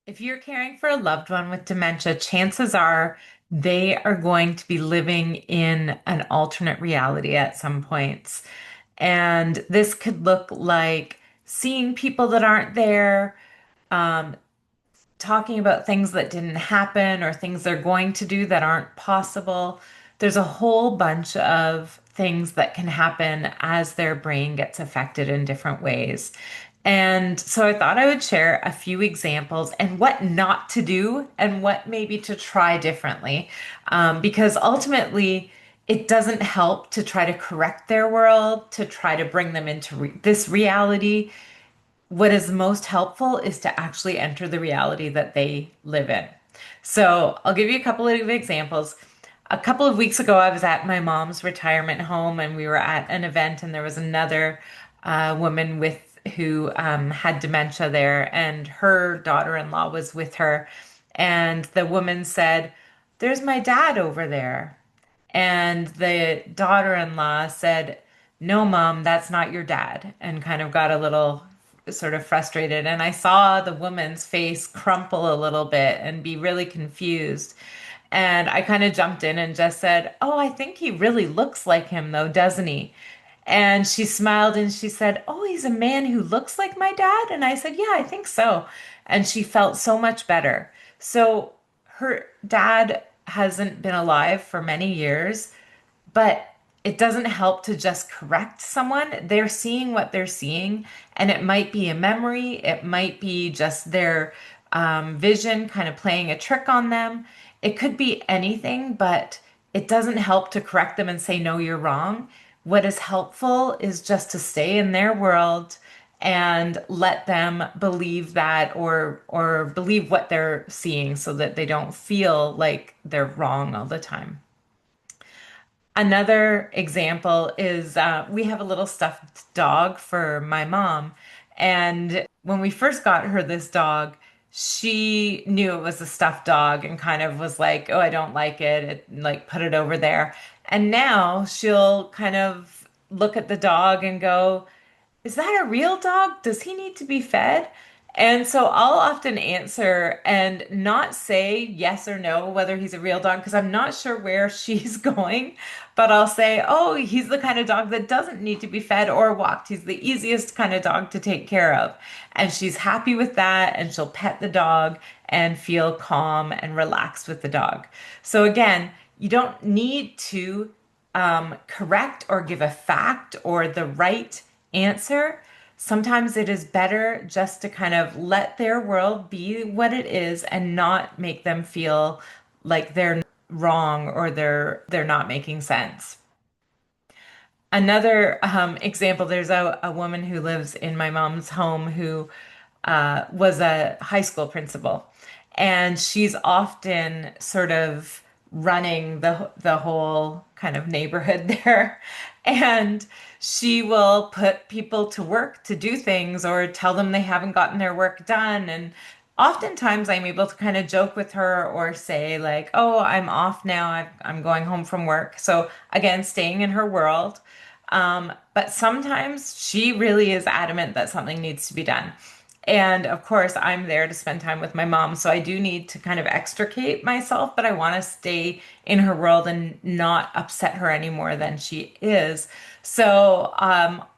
If you're caring for a loved one with dementia, chances are they are going to be living in an alternate reality at some points. And this could look like seeing people that aren't there, um, talking about things that didn't happen or things they're going to do that aren't possible. There's a whole bunch of things that can happen as their brain gets affected in different ways. And so I thought I would share a few examples and what not to do and what maybe to try differently. Because ultimately, it doesn't help to try to correct their world, to try to bring them into this reality. What is most helpful is to actually enter the reality that they live in. So I'll give you a couple of examples. A couple of weeks ago, I was at my mom's retirement home and we were at an event, and there was another woman with who had dementia there, and her daughter-in-law was with her. And the woman said, "There's my dad over there." And the daughter-in-law said, "No, mom, that's not your dad," and kind of got a little sort of frustrated. And I saw the woman's face crumple a little bit and be really confused. And I kind of jumped in and just said, "Oh, I think he really looks like him, though, doesn't he?" And she smiled and she said, "Oh, he's a man who looks like my dad?" And I said, "Yeah, I think so." And she felt so much better. So her dad hasn't been alive for many years, but it doesn't help to just correct someone. They're seeing what they're seeing, and it might be a memory, it might be just their vision kind of playing a trick on them. It could be anything, but it doesn't help to correct them and say, "No, you're wrong." What is helpful is just to stay in their world and let them believe that or believe what they're seeing so that they don't feel like they're wrong all the time. Another example is we have a little stuffed dog for my mom. And when we first got her this dog, she knew it was a stuffed dog and kind of was like, "Oh, I don't like it." Like, put it over there. And now she'll kind of look at the dog and go, "Is that a real dog? Does he need to be fed?" And so I'll often answer and not say yes or no whether he's a real dog because I'm not sure where she's going. But I'll say, "Oh, he's the kind of dog that doesn't need to be fed or walked. He's the easiest kind of dog to take care of." And she's happy with that, and she'll pet the dog and feel calm and relaxed with the dog. So again, you don't need to correct or give a fact or the right answer. Sometimes it is better just to kind of let their world be what it is and not make them feel like they're wrong or they're not making sense. Another example, there's a woman who lives in my mom's home who was a high school principal, and she's often sort of running the whole kind of neighborhood there, and she will put people to work to do things or tell them they haven't gotten their work done. And oftentimes I'm able to kind of joke with her or say like, "Oh, I'm off now. I'm going home from work." So again, staying in her world. But sometimes she really is adamant that something needs to be done. And of course, I'm there to spend time with my mom. So I do need to kind of extricate myself, but I want to stay in her world and not upset her any more than she is. So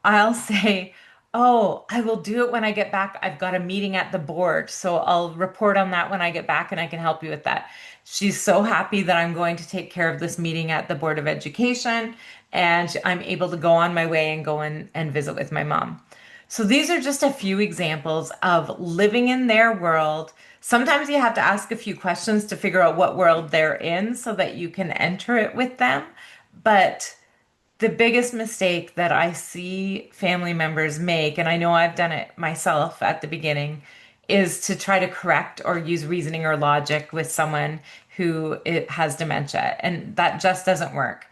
I'll say, "Oh, I will do it when I get back. I've got a meeting at the board. So I'll report on that when I get back and I can help you with that." She's so happy that I'm going to take care of this meeting at the Board of Education, and I'm able to go on my way and go and visit with my mom. So these are just a few examples of living in their world. Sometimes you have to ask a few questions to figure out what world they're in so that you can enter it with them. But the biggest mistake that I see family members make, and I know I've done it myself at the beginning, is to try to correct or use reasoning or logic with someone who it has dementia. And that just doesn't work.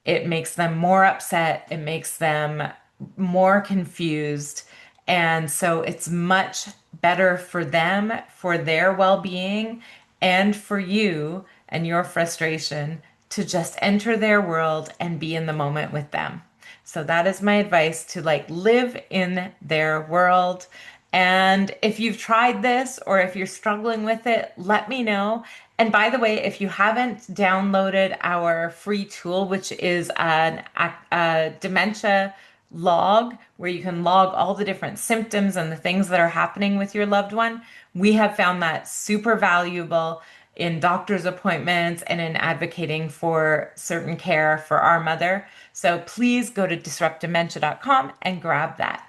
It makes them more upset, it makes them more confused. And so it's much better for them, for their well being, and for you and your frustration to just enter their world and be in the moment with them. So that is my advice, to like live in their world And if you've tried this or if you're struggling with it, let me know. And by the way, if you haven't downloaded our free tool, which is a dementia log where you can log all the different symptoms and the things that are happening with your loved one, we have found that super valuable in doctor's appointments and in advocating for certain care for our mother. So please go to disruptdementia.com and grab that.